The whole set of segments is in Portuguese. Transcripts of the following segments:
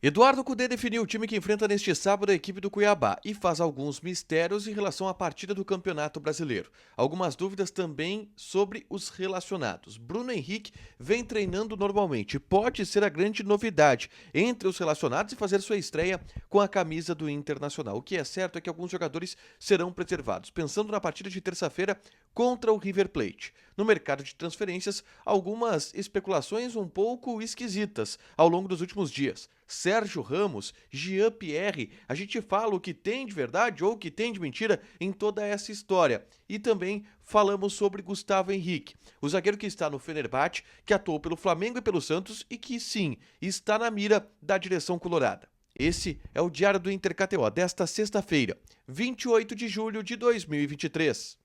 Eduardo Cudê definiu o time que enfrenta neste sábado a equipe do Cuiabá e faz alguns mistérios em relação à partida do Campeonato Brasileiro. Algumas dúvidas também sobre os relacionados. Bruno Henrique vem treinando normalmente, pode ser a grande novidade entre os relacionados e fazer sua estreia com a camisa do Internacional. O que é certo é que alguns jogadores serão preservados, pensando na partida de terça-feira contra o River Plate. No mercado de transferências, algumas especulações um pouco esquisitas ao longo dos últimos dias. Sérgio Ramos, Jean-Pierre, a gente fala o que tem de verdade ou o que tem de mentira em toda essa história. E também falamos sobre Gustavo Henrique, o zagueiro que está no Fenerbahçe, que atuou pelo Flamengo e pelo Santos e que sim, está na mira da direção colorada. Esse é o Diário do Inter KTO desta sexta-feira, 28 de julho de 2023.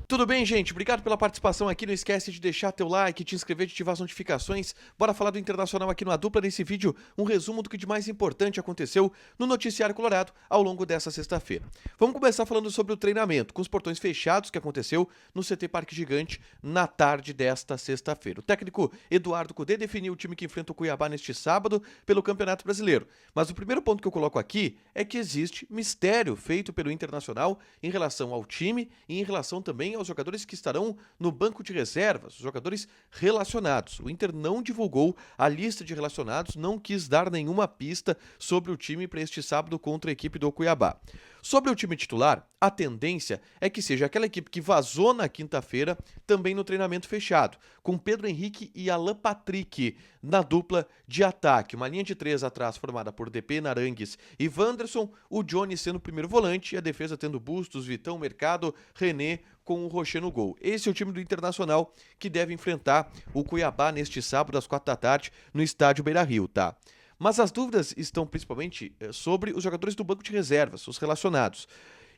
Tudo bem, gente? Obrigado pela participação aqui. Não esquece de deixar teu like, te inscrever, de ativar as notificações. Bora falar do Internacional aqui no A Dupla. Nesse vídeo, um resumo do que de mais importante aconteceu no Noticiário Colorado ao longo dessa sexta-feira. Vamos começar falando sobre o treinamento, com os portões fechados que aconteceu no CT Parque Gigante na tarde desta sexta-feira. O técnico Eduardo Cudê definiu o time que enfrenta o Cuiabá neste sábado pelo Campeonato Brasileiro. Mas o primeiro ponto que eu coloco aqui é que existe mistério feito pelo Internacional em relação ao time e em relação também aos jogadores que estarão no banco de reservas, os jogadores relacionados. O Inter não divulgou a lista de relacionados, não quis dar nenhuma pista sobre o time para este sábado contra a equipe do Cuiabá. Sobre o time titular, a tendência é que seja aquela equipe que vazou na quinta-feira, também no treinamento fechado, com Pedro Henrique e Alan Patrick na dupla de ataque. Uma linha de três atrás formada por DP, Narangues e Wanderson, o Johnny sendo o primeiro volante e a defesa tendo Bustos, Vitão, Mercado, René com o Rocher no gol. Esse é o time do Internacional que deve enfrentar o Cuiabá neste sábado às 4 da tarde no estádio Beira-Rio, tá? Mas as dúvidas estão principalmente sobre os jogadores do banco de reservas, os relacionados.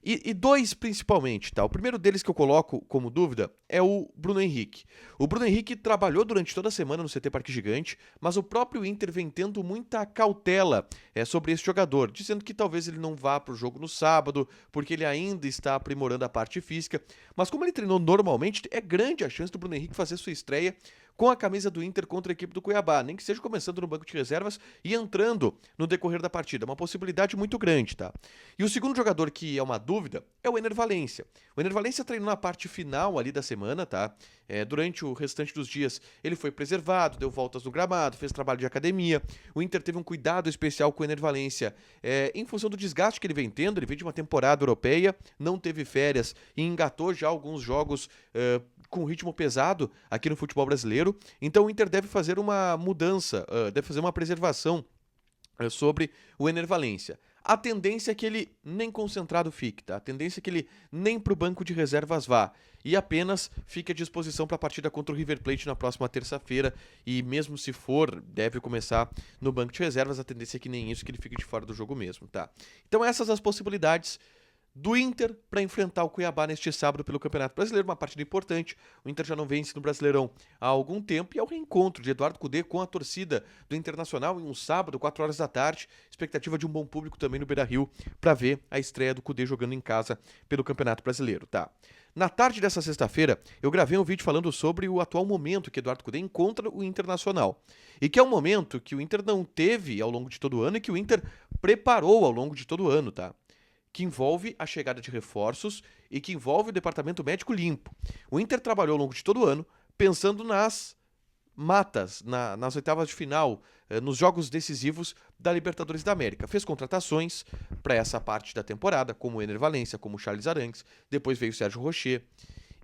E dois principalmente, tá? O primeiro deles que eu coloco como dúvida é o Bruno Henrique. O Bruno Henrique trabalhou durante toda a semana no CT Parque Gigante, mas o próprio Inter vem tendo muita cautela sobre esse jogador, dizendo que talvez ele não vá para o jogo no sábado, porque ele ainda está aprimorando a parte física. Mas como ele treinou normalmente, é grande a chance do Bruno Henrique fazer sua estreia com a camisa do Inter contra a equipe do Cuiabá, nem que seja começando no banco de reservas e entrando no decorrer da partida. Uma possibilidade muito grande, tá? E o segundo jogador que é uma dúvida é o Ener Valencia. O Ener Valencia treinou na parte final ali da semana, tá? Durante o restante dos dias ele foi preservado, deu voltas no gramado, fez trabalho de academia. O Inter teve um cuidado especial com o Ener Valencia em função do desgaste que ele vem tendo. Ele veio de uma temporada europeia, não teve férias e engatou já alguns jogos com ritmo pesado aqui no futebol brasileiro. Então o Inter deve fazer uma mudança, deve fazer uma preservação sobre o Ener Valencia. A tendência é que ele nem concentrado fique, tá? A tendência é que ele nem para o banco de reservas vá e apenas fique à disposição para a partida contra o River Plate na próxima terça-feira. E mesmo se for, deve começar no banco de reservas. A tendência é que nem isso, que ele fique de fora do jogo mesmo, tá? Então essas as possibilidades do Inter para enfrentar o Cuiabá neste sábado pelo Campeonato Brasileiro, uma partida importante. O Inter já não vence no Brasileirão há algum tempo e é o reencontro de Eduardo Cudê com a torcida do Internacional em um sábado, 4 horas da tarde. Expectativa de um bom público também no Beira-Rio para ver a estreia do Cudê jogando em casa pelo Campeonato Brasileiro, tá? Na tarde dessa sexta-feira, eu gravei um vídeo falando sobre o atual momento que Eduardo Cudê encontra o Internacional. E que é um momento que o Inter não teve ao longo de todo o ano e que o Inter preparou ao longo de todo o ano, tá? Que envolve a chegada de reforços e que envolve o departamento médico limpo. O Inter trabalhou ao longo de todo o ano pensando nas matas, nas oitavas de final, nos jogos decisivos da Libertadores da América. Fez contratações para essa parte da temporada, como o Ener Valencia, como o Charles Arangues, depois veio o Sérgio Rocher.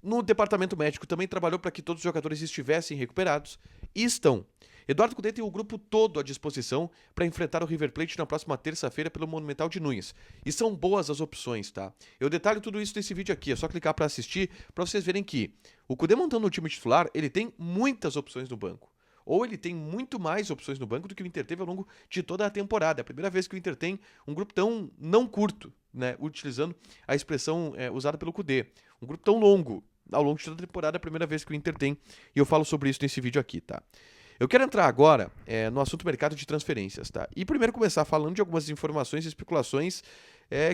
No departamento médico também trabalhou para que todos os jogadores estivessem recuperados e estão. Eduardo Cudê tem o grupo todo à disposição para enfrentar o River Plate na próxima terça-feira pelo Monumental de Nunes. E são boas as opções, tá? Eu detalho tudo isso nesse vídeo aqui, é só clicar para assistir para vocês verem que o Cudê montando o time titular, ele tem muitas opções no banco. Ou ele tem muito mais opções no banco do que o Inter teve ao longo de toda a temporada. É a primeira vez que o Inter tem um grupo tão não curto, né? Utilizando a expressão usada pelo Cudê. Um grupo tão longo ao longo de toda a temporada, é a primeira vez que o Inter tem. E eu falo sobre isso nesse vídeo aqui, tá? Eu quero entrar agora no assunto mercado de transferências, tá? E primeiro começar falando de algumas informações e especulações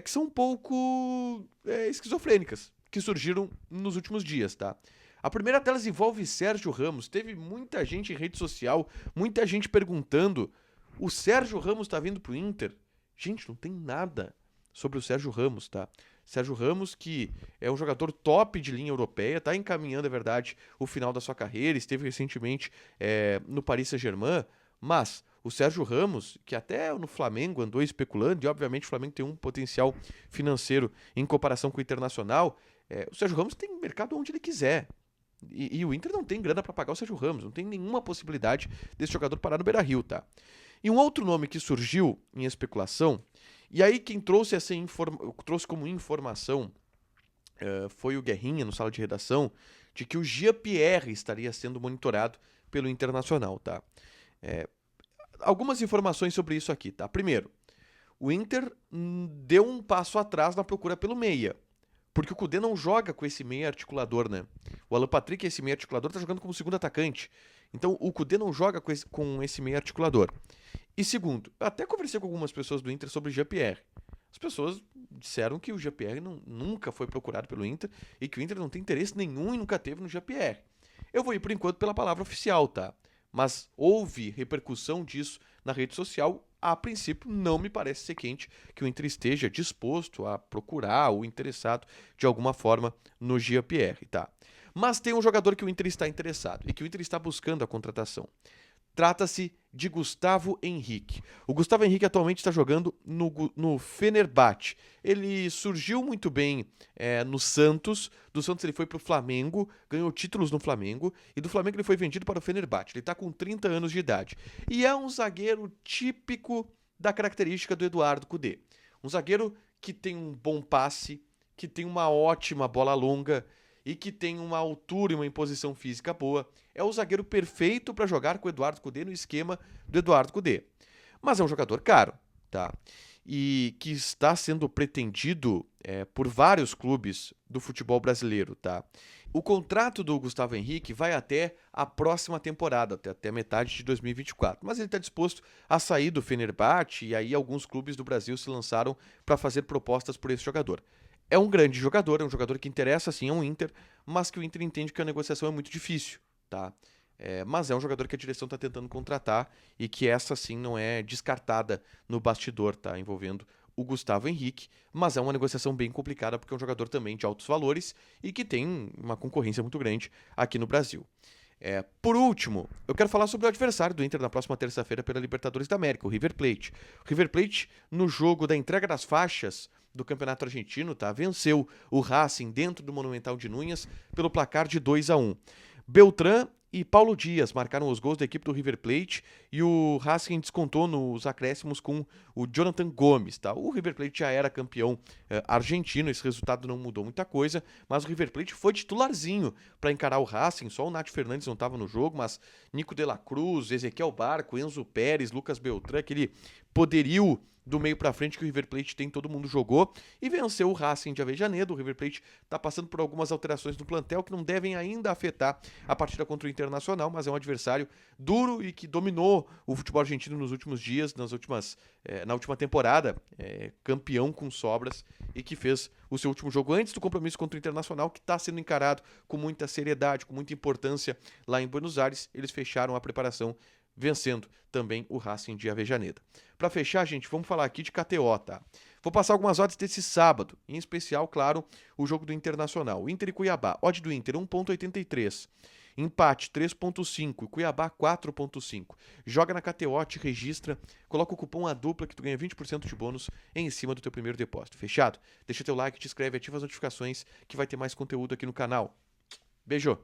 que são um pouco esquizofrênicas, que surgiram nos últimos dias, tá? A primeira delas envolve Sérgio Ramos. Teve muita gente em rede social, muita gente perguntando: o Sérgio Ramos tá vindo pro Inter? Gente, não tem nada sobre o Sérgio Ramos, tá? Sérgio Ramos, que é um jogador top de linha europeia, tá encaminhando, é verdade, o final da sua carreira, esteve recentemente no Paris Saint-Germain, mas o Sérgio Ramos, que até no Flamengo andou especulando, e obviamente o Flamengo tem um potencial financeiro em comparação com o Internacional, o Sérgio Ramos tem mercado onde ele quiser. E o Inter não tem grana para pagar o Sérgio Ramos, não tem nenhuma possibilidade desse jogador parar no Beira-Rio, tá? E um outro nome que surgiu em especulação, e aí quem trouxe trouxe como informação foi o Guerrinha no sala de redação, de que o Jean-Pierre estaria sendo monitorado pelo Internacional, tá? Algumas informações sobre isso aqui, tá? Primeiro, o Inter deu um passo atrás na procura pelo meia. Porque o Kudê não joga com esse meia articulador, né? O Alan Patrick, esse meia articulador, tá jogando como segundo atacante. Então o Kudê não joga com esse meia articulador. E segundo, eu até conversei com algumas pessoas do Inter sobre o Jean-Pierre. As pessoas disseram que o Jean-Pierre nunca foi procurado pelo Inter e que o Inter não tem interesse nenhum e nunca teve no Jean-Pierre. Eu vou ir por enquanto pela palavra oficial, tá? Mas houve repercussão disso na rede social. A princípio, não me parece ser quente que o Inter esteja disposto a procurar ou interessado de alguma forma no Jean-Pierre, tá? Mas tem um jogador que o Inter está interessado e que o Inter está buscando a contratação. Trata-se de Gustavo Henrique. O Gustavo Henrique atualmente está jogando no Fenerbahçe. Ele surgiu muito bem no Santos. Do Santos ele foi para o Flamengo, ganhou títulos no Flamengo. E do Flamengo ele foi vendido para o Fenerbahçe. Ele está com 30 anos de idade. E é um zagueiro típico da característica do Eduardo Cudê. Um zagueiro que tem um bom passe, que tem uma ótima bola longa e que tem uma altura e uma imposição física boa. É o zagueiro perfeito para jogar com o Eduardo Cudê no esquema do Eduardo Cudê. Mas é um jogador caro, tá? E que está sendo pretendido por vários clubes do futebol brasileiro, tá? O contrato do Gustavo Henrique vai até a próxima temporada, até metade de 2024. Mas ele está disposto a sair do Fenerbahçe e aí alguns clubes do Brasil se lançaram para fazer propostas por esse jogador. É um grande jogador, é um jogador que interessa sim ao Inter, mas que o Inter entende que a negociação é muito difícil, tá? Mas é um jogador que a direção está tentando contratar e que essa sim não é descartada no bastidor, tá? Envolvendo o Gustavo Henrique, mas é uma negociação bem complicada porque é um jogador também de altos valores e que tem uma concorrência muito grande aqui no Brasil. Por último, eu quero falar sobre o adversário do Inter na próxima terça-feira pela Libertadores da América, o River Plate. O River Plate, no jogo da entrega das faixas do Campeonato Argentino, tá? Venceu o Racing dentro do Monumental de Núñez pelo placar de 2-1. Beltrán e Paulo Dias marcaram os gols da equipe do River Plate e o Racing descontou nos acréscimos com o Jonathan Gomes, tá? O River Plate já era campeão argentino, esse resultado não mudou muita coisa, mas o River Plate foi titularzinho para encarar o Racing, só o Nath Fernandes não estava no jogo, mas Nico de la Cruz, Ezequiel Barco, Enzo Pérez, Lucas Beltrán, aquele poderio do meio para frente que o River Plate tem, todo mundo jogou e venceu o Racing de Avejaneiro. O River Plate está passando por algumas alterações no plantel que não devem ainda afetar a partida contra o Internacional, mas é um adversário duro e que dominou o futebol argentino nos últimos dias, na última temporada, campeão com sobras e que fez o seu último jogo antes do compromisso contra o Internacional, que está sendo encarado com muita seriedade, com muita importância lá em Buenos Aires. Eles fecharam a preparação vencendo também o Racing de Avejaneda. Para fechar, gente, vamos falar aqui de KTO, tá? Vou passar algumas odds desse sábado, em especial, claro, o jogo do Internacional. Inter e Cuiabá, odd do Inter 1.83, empate 3.5 e Cuiabá 4.5. Joga na KTO, te registra, coloca o cupom A Dupla que tu ganha 20% de bônus em cima do teu primeiro depósito. Fechado? Deixa teu like, te inscreve, ativa as notificações que vai ter mais conteúdo aqui no canal. Beijo!